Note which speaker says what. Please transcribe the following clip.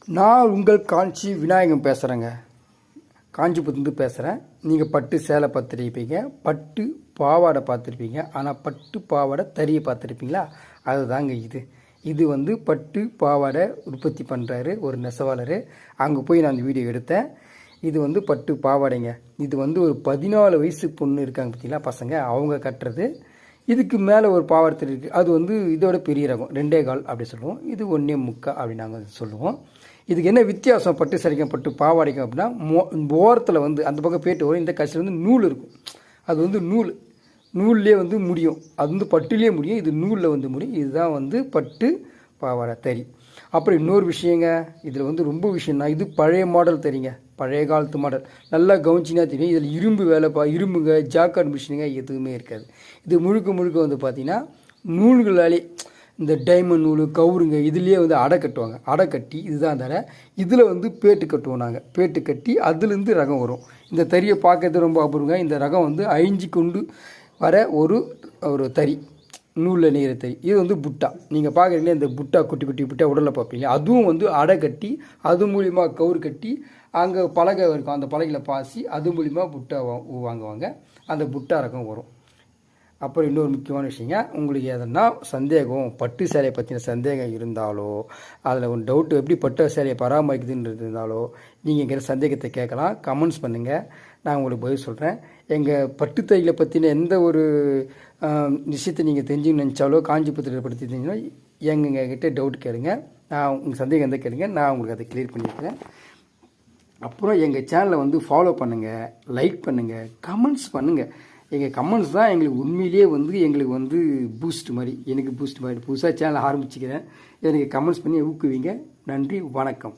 Speaker 1: நான் உங்கள் காஞ்சி விநாயகம் பேசுகிறேங்க. காஞ்சிபுரத்துலேருந்து பேசுகிறேன். நீங்கள் பட்டு சேலை பார்த்துருப்பீங்க, பட்டு பாவாடை பார்த்துருப்பீங்க. ஆனால் பட்டு பாவாடை தறியை பார்த்துருப்பீங்களா? அதுதாங்க இது வந்து பட்டு பாவாடை உற்பத்தி பண்ணுறாரு ஒரு நெசவாளர். அங்கே போய் நான் அந்த வீடியோ எடுத்தேன். இது வந்து பட்டு பாவாடைங்க. இது வந்து ஒரு 14 வயசு பொண்ணு இருக்காங்க பார்த்தீங்களா, பசங்க, அவங்க கட்டுறது. இதுக்கு மேலே ஒரு பாவாடை தறி இருக்குது. அது வந்து இதோட பெரிய ரகம் 2.25 அப்படி சொல்லுவோம். இது 1.25 அப்படி நாங்கள் சொல்லுவோம். இதுக்கு என்ன வித்தியாசம் பட்டு சரிக்கும் பட்டு பாவாடைக்கும் அப்படின்னா, ஓரத்தில் வந்து அந்த பக்கம் பேட்டு வரும், இந்த கட்சியில் வந்து நூல் இருக்கும். அது வந்து நூல்லே வந்து முடியும். அது வந்து பட்டுலேயே முடியும், இது நூலில் வந்து முடியும். இதுதான் வந்து பட்டு பாவாடை தறி. அப்புறம் இன்னொரு விஷயங்க, இதில் வந்து ரொம்ப விஷயம்னா, இது பழைய மாடல் தறிங்க, பழைய காலத்து மாடல். நல்லா கவனிச்சிங்கன்னா தெரியும். இதில் இரும்பு வேலைப்பா, இரும்புங்க, ஜாக்கார்ட் மிஷினுங்க எதுவுமே இருக்காது. இது முழுக்க வந்து பார்த்திங்கன்னா நூல்களாலே, இந்த டைமண்ட் நூல் கவுருங்க, இதுலேயே வந்து அடை கட்டுவாங்க. அடை கட்டி இதுதான் தர. இதில் வந்து பேட்டு கட்டுவோம் நாங்கள். பேட்டு கட்டி அதுலேருந்து ரகம் வரும். இந்த தறியை பார்க்கறது ரொம்ப அபூர்வங்க. இந்த ரகம் வந்து அழிஞ்சு கொண்டு வர ஒரு தறி, நூலில் நெய்கிற தறி. இது வந்து புட்டா. நீங்கள் பார்க்குறீங்களே, இந்த புட்டா குட்டி புட்டா உடலில் பார்ப்பீங்க. அதுவும் வந்து அடை கட்டி அது மூலிமா கவுரு கட்டி அங்கே பலகை இருக்கும், அந்த பலகையில் பாசி அது மூலிமா புட்டா வாங்குவாங்க. அந்த புட்டா ரகம் வரும். அப்புறம் இன்னொரு முக்கியமான விஷயங்க, உங்களுக்கு எதனா சந்தேகம், பட்டு சேலையை பற்றின சந்தேகம் இருந்தாலோ, அதில் ஒரு டவுட்டு எப்படி பட்டு சேலையை பராமரிக்குதுன்னு இருந்தாலோ, நீங்கள் எங்கிட்ட சந்தேகத்தை கேட்கலாம், கமெண்ட்ஸ் பண்ணுங்கள், நான் உங்களுக்கு பதில் சொல்கிறேன். எங்கள் பட்டு தைகளை பற்றின எந்த ஒரு விஷயத்தை நீங்கள் தெரிஞ்சுன்னு நினச்சாலோ, காஞ்சிபுரத்தில் பற்றி தெரிஞ்சுன்னா எங்ககிட்ட டவுட் கேளுங்க. நான் உங்கள் சந்தேகம் எந்த கேளுங்க, நான் உங்களுக்கு அதை கிளியர் பண்ணியிருக்கிறேன். அப்புறம் எங்கள் சேனலை வந்து ஃபாலோ பண்ணுங்கள், லைக் பண்ணுங்கள், கமெண்ட்ஸ் பண்ணுங்கள். எங்கள் கமெண்ட்ஸ் தான் எங்களுக்கு உண்மையிலேயே வந்து எங்களுக்கு வந்து பூஸ்ட் மாதிரி, எனக்கு பூஸ்ட் மாதிரி. புதுசாக சேனல் ஆரம்பிச்சுக்கிறேன். எனக்கு கமெண்ட்ஸ் பண்ணி ஊக்குவீங்க. நன்றி, வணக்கம்.